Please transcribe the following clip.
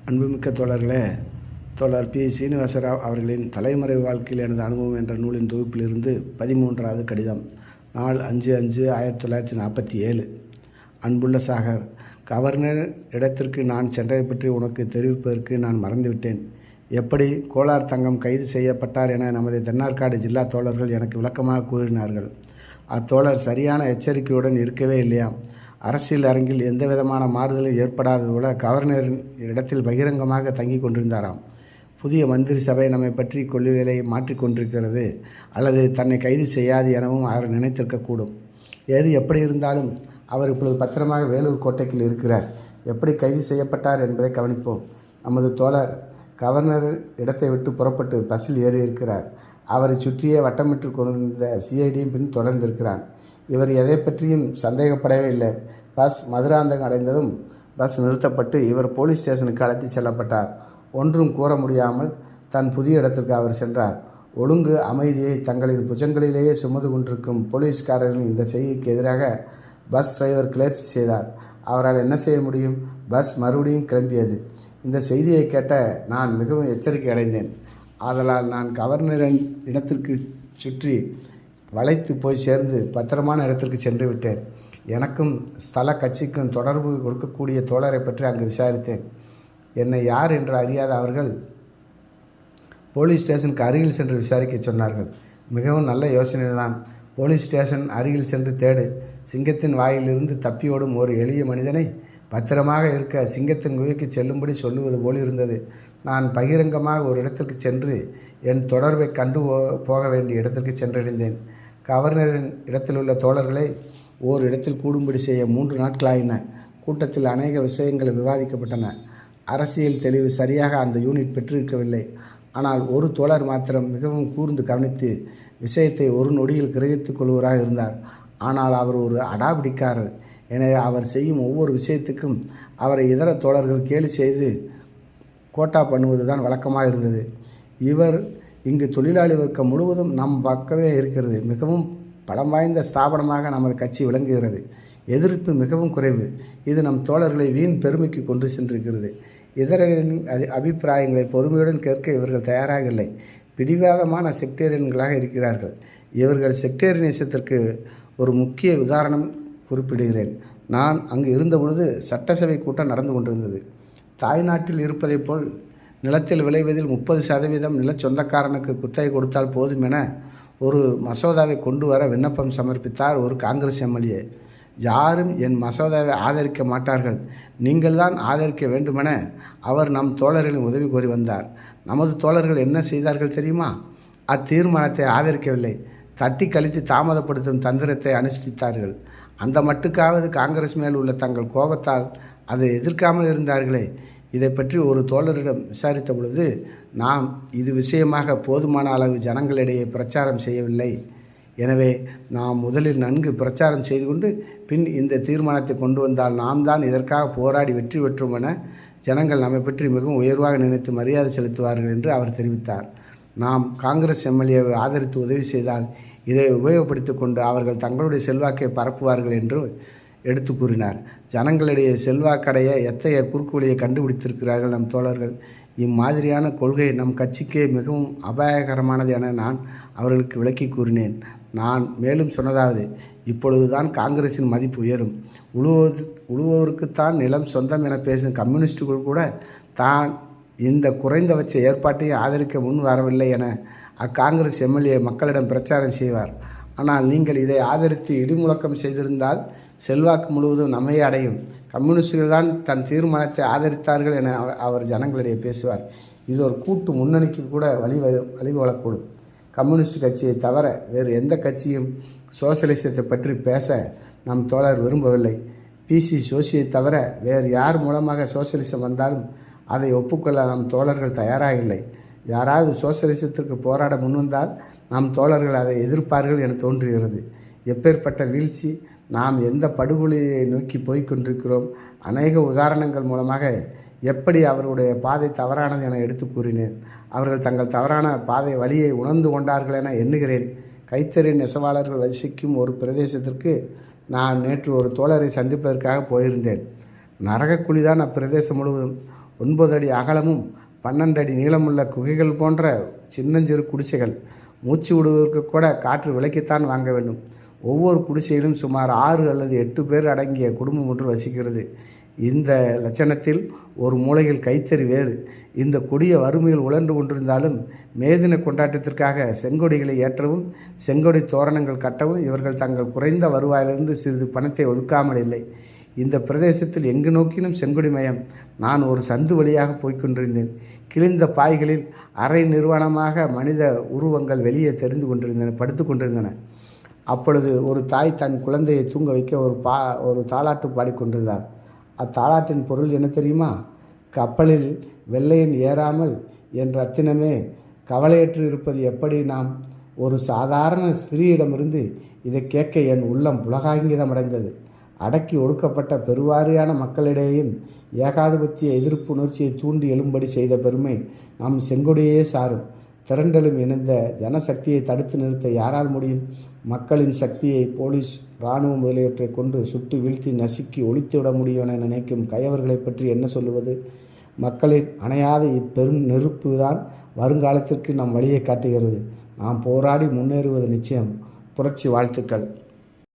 அன்புமிக்க தோழர்களே, தோழர் பி. சீனிவாசராவ் அவர்களின் தலைமறைவு வாழ்க்கையில் எனது அனுபவம் என்ற நூலின் தொகுப்பிலிருந்து 13வது கடிதம். நாள் 5/5/1947. அன்புள்ள சாகர், கவர்னர் இடத்திற்கு நான் சென்றதை பற்றி உனக்கு தெரிவிப்பதற்கு நான் மறந்துவிட்டேன். எப்படி கோலார் தங்கம் கைது செய்யப்பட்டார் என நமது தென்னார்காடு ஜில்லா தோழர்கள் எனக்கு விளக்கமாக கூறினார்கள். அத்தோழர் சரியான எச்சரிக்கையுடன் இருக்கவே இல்லையாம். அரசியல் அரங்கில் எந்த விதமான மாறுதலும் ஏற்படாதது போல கவர்னரின் இடத்தில் பகிரங்கமாக தங்கி கொண்டிருந்தாராம். புதிய மந்திரி சபை நம்மை பற்றி கொள்கைகளை மாற்றிக்கொண்டிருக்கிறது அல்லது தன்னை கைது செய்யாது எனவும் அவர் நினைத்திருக்கக்கூடும். எது எப்படி இருந்தாலும் அவர் இப்பொழுது பத்திரமாக வேலூர் கோட்டைக்குள் இருக்கிறார். எப்படி கைது செய்யப்பட்டார் என்பதை கவனிப்போம். நமது தோழர் கவர்னர் இடத்தை விட்டு புறப்பட்டு பஸ்ஸில் ஏறியிருக்கிறார். அவரை சுற்றியே வட்டமிட்டு கொண்டிருந்த சிஐடியும் பின் தொடர்ந்திருக்கிறான். இவர் எதை பற்றியும் சந்தேகப்படவே இல்லை. பஸ் மதுராந்தகம் அடைந்ததும் பஸ் நிறுத்தப்பட்டு இவர் போலீஸ் ஸ்டேஷனுக்கு அழைத்து செல்லப்பட்டார். ஒன்றும் கூற முடியாமல் தன் புதிய இடத்திற்கு அவர் சென்றார். ஒழுங்கு அமைதியை தங்களின் புஜங்களிலேயே சுமந்து கொண்டிருக்கும் போலீஸ்காரர்களின் இந்த செய்திக்கு எதிராக பஸ் டிரைவர் கிளர்ச்சி செய்தார். அவரால் என்ன செய்ய முடியும்? பஸ் மறுபடியும் கிளம்பியது. இந்த செய்தியை கேட்ட நான் மிகவும் எச்சரிக்கை அடைந்தேன். ஆதலால் நான் கவர்னரின் இடத்திற்கு சுற்றி வளைத்து போய் சேர்ந்து பத்திரமான இடத்திற்கு சென்று விட்டேன். எனக்கும் ஸ்தல கட்சிக்கும் தொடர்பு கொடுக்கக்கூடிய தோழரை பற்றி அங்கு விசாரித்தேன். என்னை யார் என்று அறியாத அவர்கள் போலீஸ் ஸ்டேஷனுக்கு அருகில் சென்று விசாரிக்க சொன்னார்கள். மிகவும் நல்ல யோசனை தான். போலீஸ் ஸ்டேஷன் அருகில் சென்று தேடு. சிங்கத்தின் வாயிலிருந்து தப்பியோடும் ஒரு எளிய மனிதனை பத்திரமாக இருக்க சிங்கத்தின் குகைக்கு செல்லும்படி சொல்லுவது போல் இருந்தது. நான் பகிரங்கமாக ஒரு இடத்திற்கு சென்று என் தொடர்பை கண்டு போக வேண்டிய இடத்திற்கு சென்றடைந்தேன். கவர்னரின் இடத்தில் உள்ள தோழர்களை ஓர் இடத்தில் கூடும்படி செய்ய 3 நாட்களாயின. கூட்டத்தில் அநேக விஷயங்கள் விவாதிக்கப்பட்டன. அரசியல் தெளிவு சரியாக அந்த யூனிட் பெற்றிருக்கவில்லை. ஆனால் ஒரு தோழர் மாத்திரம் மிகவும் கூர்ந்து கவனித்து விஷயத்தை ஒரு நொடியில் கிரகித்துக் கொள்வராக இருந்தார். ஆனால் அவர் ஒரு அடாபிடிக்காரர். எனவே அவர் செய்யும் ஒவ்வொரு விஷயத்துக்கும் அவரை இதர தோழர்கள் கேலி செய்து கோட்டா பண்ணுவது தான் வழக்கமாக இருந்தது. இவர் இங்கு தொழிலாளி வர்க்கம் முழுவதும் நம் பக்கமே இருக்கிறது. மிகவும் பலம் வாய்ந்த ஸ்தாபனமாக நமது கட்சி விளங்குகிறது. எதிர்ப்பு மிகவும் குறைவு. இது நம் தோழர்களை வீண் பெருமைக்கு கொண்டு சென்றிருக்கிறது. இதரின் அபிப்பிராயங்களை பொறுமையுடன் கேட்க இவர்கள் தயாராக இல்லை. பிடிவாதமான செக்டேரியன்களாக இருக்கிறார்கள். இவர்கள் செக்டேரியனிசத்திற்கு ஒரு முக்கிய உதாரணம் குறிப்பிடுகிறேன். நான் அங்கு இருந்தபொழுது சட்டசபை கூட்டம் நடந்து கொண்டிருந்தது. தாய்நாட்டில் இருப்பதைப் போல் நிலத்தில் விளைவதில் 30% நில சொந்தக்காரனுக்கு குத்தகை கொடுத்தால் போதும் என ஒரு மசோதாவை கொண்டு வர விண்ணப்பம் சமர்ப்பித்தார் ஒரு காங்கிரஸ் எம்எல்ஏ. யாரும் என் மசோதாவை ஆதரிக்க மாட்டார்கள், நீங்கள் தான் ஆதரிக்க வேண்டுமென அவர் நம் தோழர்களின் உதவி கோரி வந்தார். நமது தோழர்கள் என்ன செய்தார்கள் தெரியுமா? அத்தீர்மானத்தை ஆதரிக்கவில்லை. தட்டி கழித்து தாமதப்படுத்தும் தந்திரத்தை அனுஷ்டித்தார்கள். அந்த மட்டுக்காவது காங்கிரஸ் மேல் உள்ள தங்கள் கோபத்தால் அதை எதிர்க்காமல் இருந்தார்களே. இதை பற்றி ஒரு தோழரிடம் விசாரித்த பொழுது நாம் இது விஷயமாக போதுமான அளவு ஜனங்களிடையே பிரச்சாரம் செய்யவில்லை. எனவே நாம் முதலில் நன்கு பிரச்சாரம் செய்து கொண்டு பின் இந்த தீர்மானத்தை கொண்டு வந்தால் நாம் தான் இதற்காக போராடி வெற்றி பெற்றோம் என ஜனங்கள் நம்மை பற்றி மிகவும் உயர்வாக நினைத்து மரியாதை செலுத்துவார்கள் என்று அவர் தெரிவித்தார். நாம் காங்கிரஸ் எம்எல்ஏவை ஆதரித்து உதவி செய்தால் இதை உபயோகப்படுத்தி கொண்டு அவர்கள் தங்களுடைய செல்வாக்கை பரப்புவார்கள் என்று எடுத்து கூறினார். ஜனங்களிடையே செல்வாக்கடைய எத்தகைய குறுக்கு வழியை கண்டுபிடித்திருக்கிறார்கள் நம் தோழர்கள். இம்மாதிரியான கொள்கை நம் கட்சிக்கே மிகவும் அபாயகரமானது என நான் அவர்களுக்கு விளக்கி கூறினேன். நான் மேலும் சொன்னதாவது, இப்பொழுதுதான் காங்கிரஸின் மதிப்பு உயரும். உழுவோருக்குத்தான் நிலம் சொந்தம் என பேசும் கம்யூனிஸ்டுகள் கூட தான் இந்த குறைந்தபட்ச ஏற்பாட்டையும் ஆதரிக்க முன் வரவில்லை என அக்காங்கிரஸ் எம்எல்ஏ மக்களிடம் பிரச்சாரம் செய்வார். ஆனால் நீங்கள் இதை ஆதரித்து இடிமுழக்கம் செய்திருந்தால் செல்வாக்கு முழுவதும் நம்மையே அடையும். கம்யூனிஸ்டுகள் தான் தன் தீர்மானத்தை ஆதரித்தார்கள் என அவர் ஜனங்களிடையே பேசுவார். இது ஒரு கூட்டு முன்னணிக்கு கூட வழிவகக்கூடும். கம்யூனிஸ்ட் கட்சியை தவிர வேறு எந்த கட்சியும் சோசியலிசத்தை பற்றி பேச நம் தோழர் விரும்பவில்லை. பிசி சோசியை தவிர வேறு யார் மூலமாக சோசியலிசம் வந்தாலும் அதை ஒப்புக்கொள்ள நம் தோழர்கள் தயாராக இல்லை. யாராவது சோசியலிசத்திற்கு போராட முன்வந்தால் நம் தோழர்கள் அதை எதிர்ப்பார்கள் என தோன்றுகிறது. எப்பேற்பட்ட வீழ்ச்சி! நாம் எந்த படுகொலையை நோக்கி போய்கொண்டிருக்கிறோம். அநேக உதாரணங்கள் மூலமாக எப்படி அவருடைய பாதை தவறானது என எடுத்து கூறினேன். அவர்கள் தங்கள் தவறான பாதை வழியை உணர்ந்து கொண்டார்கள் என எண்ணுகிறேன். கைத்தறி நெசவாளர்கள் வசிக்கும் ஒரு பிரதேசத்திற்கு நான் நேற்று ஒரு தோழரை சந்திப்பதற்காக போயிருந்தேன். நரகக்குழிதான் அப்பிரதேசம் முழுவதும். 9 அடி அகலமும் 12 அடி நீளமுள்ள குகைகள் போன்ற சின்னஞ்சிறு குடிசைகள். மூச்சு விடுவதற்கு கூட காற்று விலைக்குத்தான் வாங்க வேண்டும். ஒவ்வொரு குடிசையிலும் சுமார் 6 அல்லது 8 பேர் அடங்கிய குடும்பம் ஒன்று வசிக்கிறது. இந்த லட்சணத்தில் ஒரு மூலையில் கைத்தறி வேறு. இந்த கொடிய வறுமையில் உழன்று கொண்டிருந்தாலும் மேதின கொண்டாட்டத்திற்காக செங்கொடிகளை ஏற்றவும் செங்கொடி தோரணங்கள் கட்டவும் இவர்கள் தங்கள் குறைந்த வருவாயிலிருந்து சிறிது பணத்தை ஒதுக்காமல் இல்லை. இந்த பிரதேசத்தில் எங்கு நோக்கினும் செங்கொடி மயம். நான் ஒரு சந்து வழியாக போய்கொண்டிருந்தேன். கிழிந்த பாய்களில் அரை நிர்வாணமாக மனித உருவங்கள் வெளியே படுத்து கொண்டிருந்தன. அப்பொழுது ஒரு தாய் தன் குழந்தையை தூங்க வைக்க ஒரு தாலாட்டு பாடிக்கொண்டிருந்தார். அத்தாலாட்டின் பொருள் என்ன தெரியுமா? கப்பலில் வெள்ளையன் ஏறாமல் என் ரத்தினமே கவலையற்று இருப்பது எப்படி? நாம் ஒரு சாதாரண ஸ்திரீயிடமிருந்து இதை கேட்க என் உள்ளம் புலகாங்கிதமடைந்தது. அடக்கி ஒடுக்கப்பட்ட பெருவாரியான மக்களிடையேயும் ஏகாதிபத்திய எதிர்ப்பு உணர்ச்சியை தூண்டி எழும்படி செய்த பெருமை நம் செங்கொடியே சாரும். திரண்டலும் இணைந்த ஜனசக்தியை தடுத்து நிறுத்த யாரால் முடியும்? மக்களின் சக்தியை போலீஸ், இராணுவம் முதலியவற்றை கொண்டு சுட்டு வீழ்த்தி நசுக்கி ஒழித்துவிட முடியும் என நினைக்கும் கயவர்களை பற்றி என்ன சொல்லுவது? மக்களின் அணையாத இப்பெரும் நெருப்பு தான் வருங்காலத்திற்கு நம் வழியை காட்டுகிறது. நாம் போராடி முன்னேறுவது நிச்சயம். புரட்சி வாழ்த்துக்கள்.